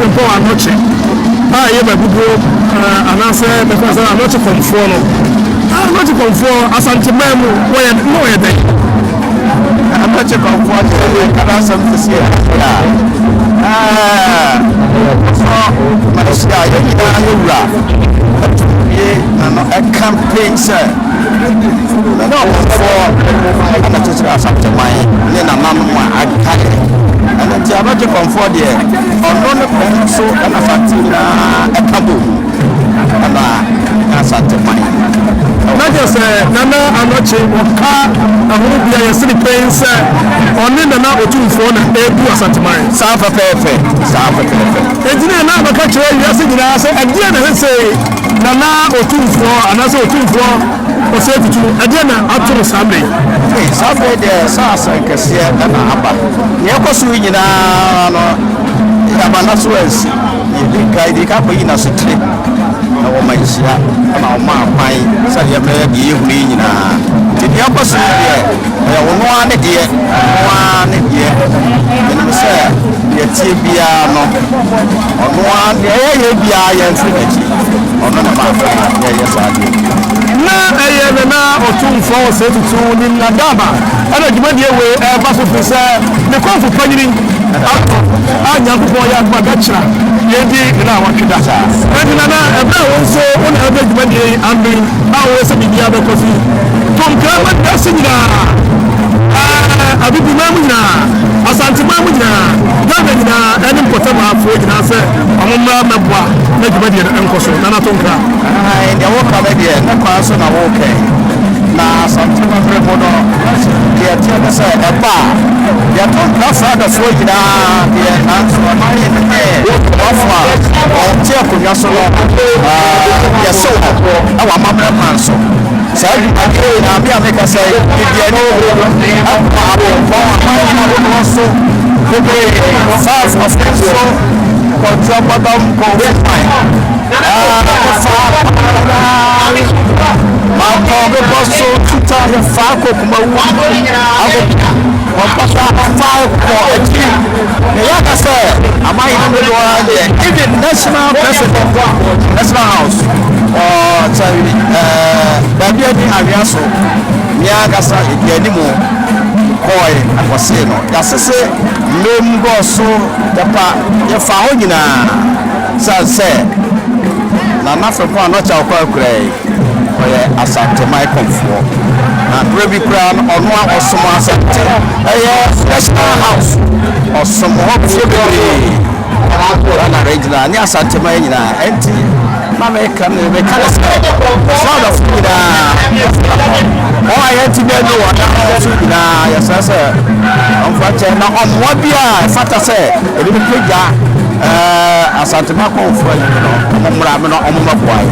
Ahenfo anoche ye ba bubu anase be ko say anoche komfo no anoche komfo asante mamu wo ye dey anoche komfo kada sam tsi ya so masia ye ni na yura ye na a campaign sir no for anoche asante mai ni na mamu akale and the abaje comfort there ono ne penso na fatina ekabo ana asante mai na just nana anoche oka ahuru bia yesiri pense oni nana Otumfour na ebu asante mai safa pepe ejina na abaka chere yesi gina se adie na se nana Otumfour anase Otumfour osetutu adie na aturu sabe sabe de sasa kese na aba ye kosu nyina no ya bana so ansi ye guide ka ko yina so tire na wo manhia na wo ma kwan sa ye mre de ye huri nyina ti ye kosu ye ya wo no ane de ni se ye tie bia no ono ane ye bia ye nfi na chi ono na ma ye sa de na na Otumfour osetutu ni nadaba ana jumadi ewe ba so fi se ne konfu panyini anya kupo ya gbagachira ye di na watweda na ebe wonso una ebe jumadi ambi awo se bibia be kofi tonka ma dasinya abibi mamuna asante mamuna dabe na eni mpota ma afo gina se amumma mabwa na jumadi na enkoso na tonka ndia wo ka be de na kwa so na wo ke na asante ma bre modo ya tia se eba ya tonka fa da so gina ya na so ma ye ne ofa o tia ko nya so no ya so awa mamra manso sai na bia me ka sai bibia ni apa so bebe five of so control bottom go fine. My power was so to tell you, Falco, like I said, I might even national president, national house, or sorry, Baby Ariaso, Niagasa, Yanimo, Boy, I was saying, that's a say, Lumbo, so the part, your Fauna, say, Nana from not our gray, or Asante, my komfo. Baby Crown or one or some national house or some hope and original near Santa Marina, empty. Mamma can make a sound of oh, I had to be no one. Yes, sir. Unfortunately, on what be I fat say a little bit a Santa Marco for Ramana on my boy.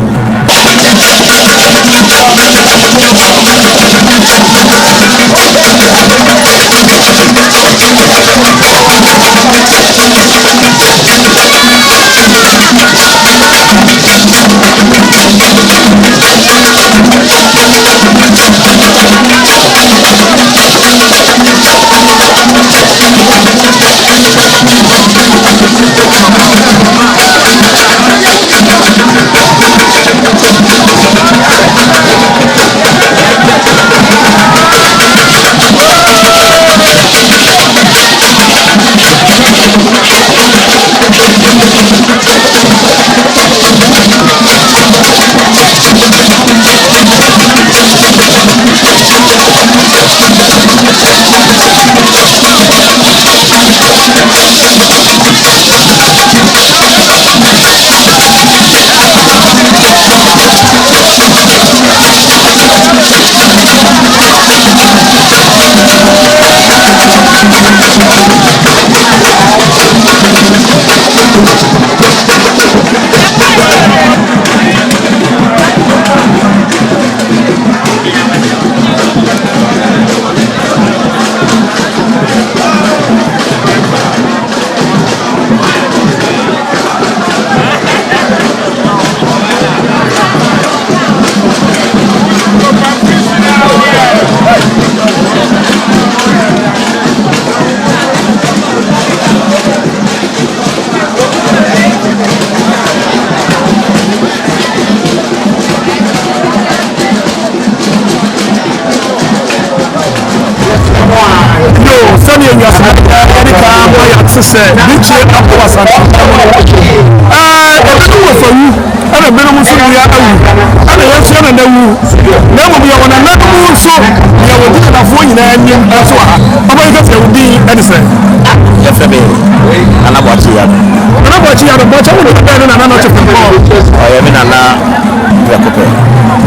Say, which is up to us. For you, and a minimum for you, and a young son and the woo. Never be on another woo, so you will do enough for you and you as well. How many of you will be anything? Yes, I mean, and I watch you. And I watch you at a bunch of them, and I'm not a football. I am in a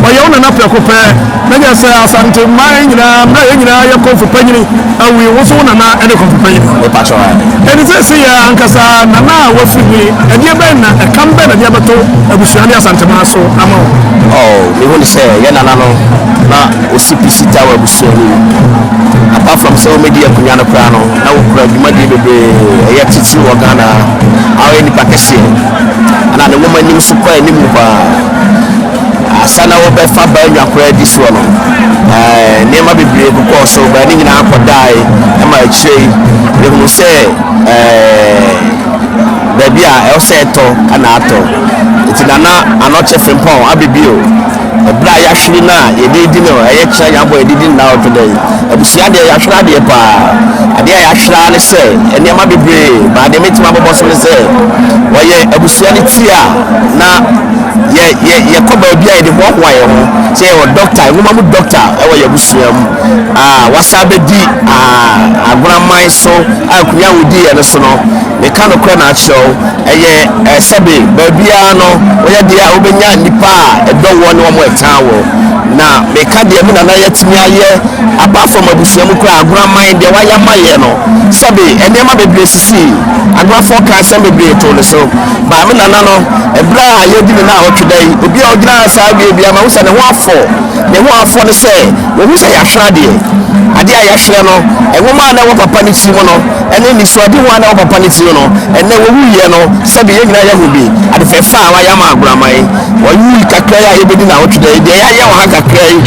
but you don't have to compare. Maybe I say, Asante mine, I'm not in your comfort penny, and we also want to comfort penny. And it's a say, Ankasa, Nana, what's with me, and you're better, a campaign, and you're better, a Bushania Santa Maso. Oh, we want to say, Yanano, not OCPC Tower Bushoni. Apart from so many Kunyana Prano, now you might be a Yatitu or Ghana, or any Pakistan, and the woman you supply Nimuba. Sana obe faba nya kura this one nema bebre ko so ba ni nyina akodai e ma chire e hu se baby a e se to ana ato itinana anoche frimpon abibio ebra ya hwiri na ye di no e ye kira ya boy di na today abusia de ya hwira de pa ade ya hwira ne se nema bebre ba de metima bobo so ne se woye abusia ne tia na ye ko ba bia de ho hwaye ho say your doctor wo mamu doctor e wo ye busuam wasabe di agonaman so akunya wodi ye no so no me kan ko na akyerɛw eye sebe ba bia no wo ye dia obenya nipa e do wo ne wo mo etan wo na me ka de mu na na yetimi aye apart from abusuam ko agonaman de wa ya maye no sebe enema bebre sisi agbafo ka asem bebre to no so ba me nana no ebra a yedi ne na otwedai obi a ogina sa bia ma wo se ne ho afo ne se wo hu se ya hra de ade a ya hra no enwoma na wo papa ne ti mo no ene ni so ade ho na wo papa ne ti no ene wo hu ye no se be ye nyina ya hu bi ade fe fa wa ya ma aguramai wo yu kakra ya yebedi na otwedai de ya wo ha kakra yi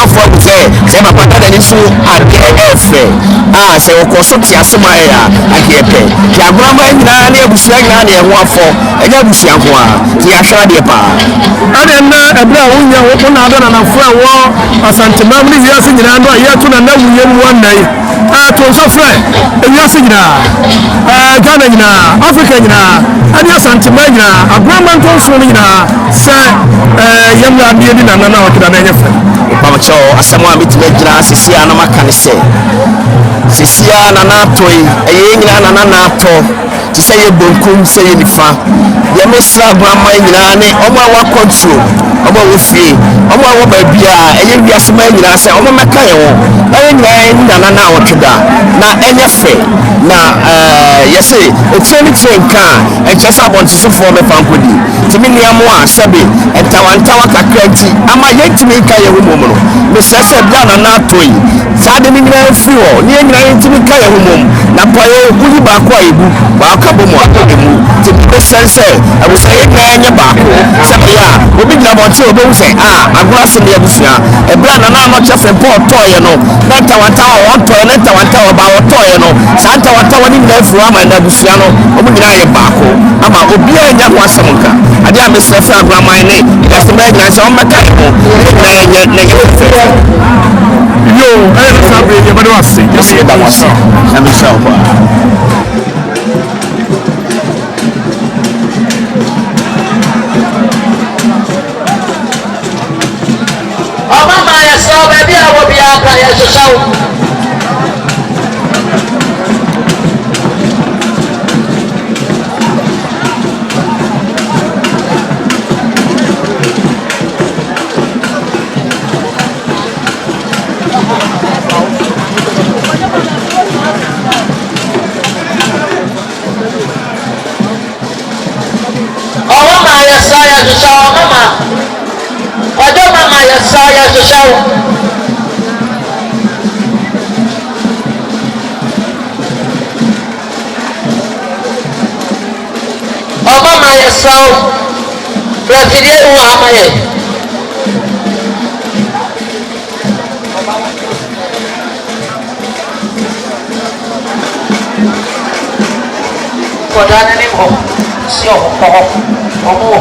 afo se papa da ni so ade efe se wo ko so ti asema ya ade epe ti aguramai nyina na ebusu nyina na ho afo enya busu anko a ti ya hra de pa ade na ebra wo nya wo na ada na fo wo asantema mu ni wiase nyina ndo ya tu na na wuye mu wanai to so fre wiase nyina Ghana nyina Africa nyina ade asantema nyina aguramai to so nyina se yamla die di na na okida na enye fre Bamacho asamwa mitime gira sisia na makane se sisia na na toyi eye nyina na na to ti se ye bonkum se ye nifa ye mesra grandma nyina ne omo wa control omo wo fie omo wa ba bia eye wiase ma nyina se omo meka ye wo eye nyina na wotweda na enye fe na yese etieni trenka enchesa bontisofo me pankodi timi niamo a sebe entawantawa kakranti ama yentimi ka ye wo momo no me sese bia na toyi sade ni nyina fi ho ni nyina yentimi ka ye wo momo na paye kuli ba ko ayebu ba ka bo mo akode mu ti be sense abu se ye na enye ba ko sebe ya obi nyina bonti obo hu se agurase ne abusua e bia na no chefe po toye no na tawantawa won toye na tawantawa ba wo toye no sa tawantawa ni nyina fi ama na abusua no obi nyina ye ba ko ama obi anya ho asemonka ade a mesrefa aguramai ne customer nyina se on meka ko na ye yo na sabre ye bado ase yes da wase na me sha kwa mama ya sawa baby abo bia ka ya shoshaw saya sesau Oma maya sau presiden uamaye kodana ni mo sio ko omo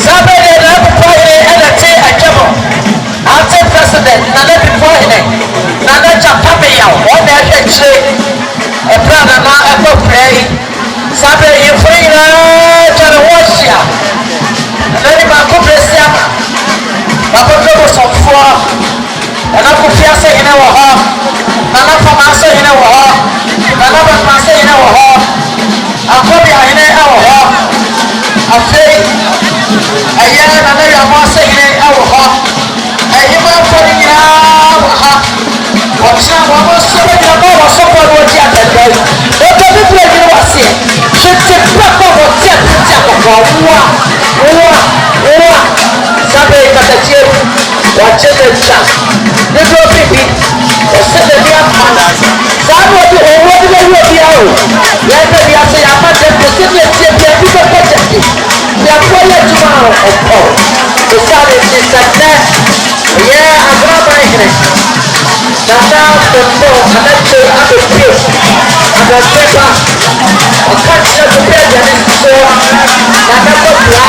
Sabe o que Otumfour. Decided to success. Yeah, Agonamanhene. Nana Otumfour, and that's the other field. And the paper. A country of the president. So, Nana Otumfour.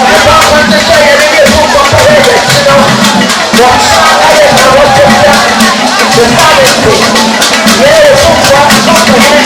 The government is saying that it will come away. You know, what I am about to do. The policy. Yeah, Otumfour, Agonamanhene.